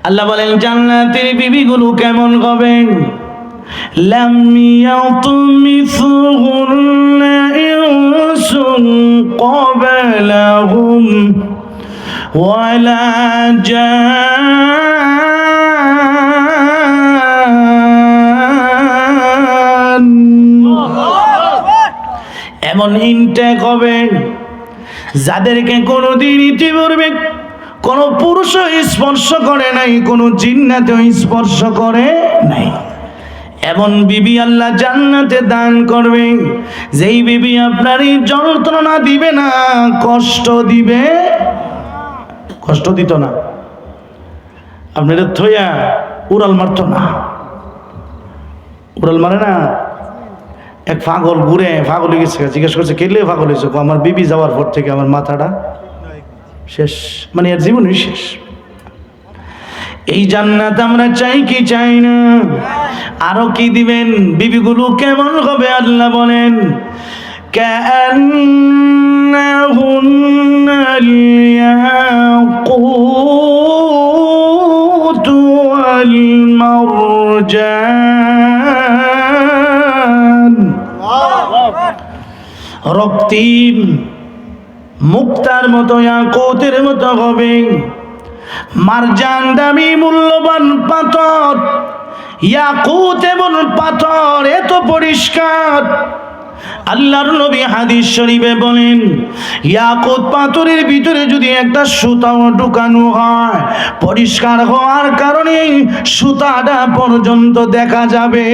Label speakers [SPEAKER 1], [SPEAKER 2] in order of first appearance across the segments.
[SPEAKER 1] আল্লাহ বলেন জান্নাতের বিবিগুলো কেমন হবে? লাম ইয়াতমিসহুন্না ইনসুন ক্বাবলাহুম ওয়ালা জান। এমন ইনটেক হবে যাদেরকে কোনোদিন ইতিপূর্বে কোন পুরুষ স্পর্শ করে নাই, কোন জিন্নাতেও স্পর্শ করে নাই। এমন বিবি আল্লাহ জান্নাতে দান করবে, যেই বিবি আপনারই যন্ত্রণা দিবে না, কষ্ট দিবে, কষ্ট দিত না, আপনাদের থইয়া উড়াল মারত না। উড়াল মারে না। এক পাগল ঘুরে পাগল হয়ে গেছে, জিজ্ঞেস করছে কেলে পাগল হয়েছে? আমার বিবি যাওয়ার পর থেকে আমার মাথাটা শেষ, মানে এর জীবনই শেষ। এই জান্নাত আমরা চাই কি চাই না? আরো কি দিবেন? বিবিগুলো কেমন হবে আল্লাহ বলেন কান্নাহুন্নাল ইয়াকুত ওয়াল মারজান। রক্তিম মুক্তার মতো, ইয়াকুতের মতো হবে। মারজান দামি মূল্যবান পাথর, ইয়াকুত এমন পাথর এত পরিষ্কার। আল্লাহর নবী হাদিস শরীফে বলেন ইয়াকুত পাথরের ভিতরে যদি একটা সুতাও ঢুকানো হয়, পরিষ্কার হওয়ার কারণে সুতাটা পর্যন্ত দেখা যাবে।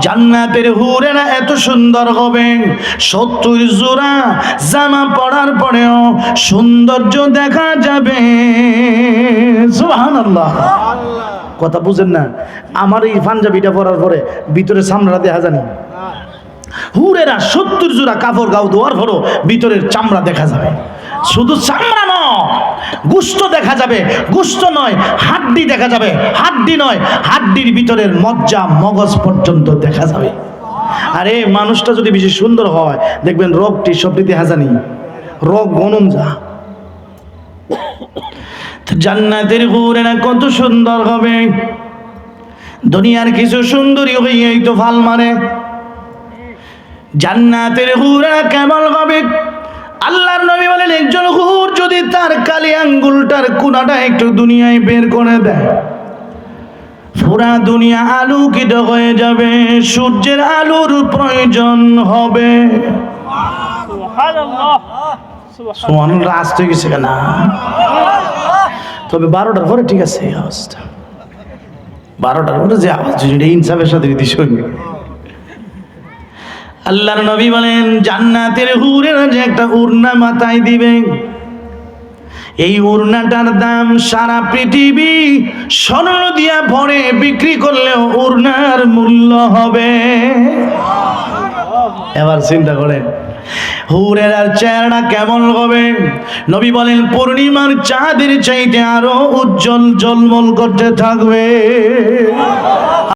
[SPEAKER 1] জান্নাতের হুরেরা এত সুন্দর হবে, 70 জোড়া জামা পরার পরেও সৌন্দর্য দেখা যাবে। সুবহানাল্লাহ। কথা বুঝেন না? আমার এই পাঞ্জাবিটা পরার পরে ভিতরে চামড়া দেখা জানি, হুরেরা 70 জোড়া কাপড় গাও দেওয়ার পরও ভিতরের চামড়া দেখা যাবে। শুধু চামড়া নয়, গোশত দেখা যাবে, গোশত নয় হাড্ডি দেখা যাবে, হাড্ডি নয় হাড্ডির ভিতরের মজ্জা মগজ পর্যন্ত দেখা যাবে। আরে মানুষটা যদি বেশি সুন্দর হয় দেখবেন রোগটি সবটি দেখা জানি, রোগ গনম যা। জান্নাতের হুরেরা কত সুন্দর হবে। দুনিয়ার কিছু সুন্দরী হইয়াই তো ফাল মারে, জান্নাতের হুরেরা কেমন হবে? আল্লাহর নবী বলেন একজন হুর যদি তার কালি আঙ্গুলটার কোনাটা একটু দুনিয়ায় বের করে দেয়, পুরা দুনিয়া আলোকিত হয়ে যাবে, সূর্যের আলোর প্রয়োজন হবে। সুবহানাল্লাহ। সুবহানাল্লাহ। আসতে গেছে না, তবে 12টার পরে ঠিক আছে এই অবস্থা। 12টার পরে যে আওয়াজ ইনসাফের সাথে দিদি শুনবে। আল্লাহর নবী বলেন জান্নাতের হুরেরা যে একটা উড়না মাথায় দিবে, এই উড়নাটার দাম সারা পৃথিবী স্বর্ণ দিয়া ভরে বিক্রি করলেও উড়নার মূল্য হবে। এবার চিন্তা করেন হুরেরার চেহারা কেমন হবে? নবী বলেন পূর্ণিমার চাঁদের চাইতে আরো উজ্জ্বল ঝলমল করতে থাকবে।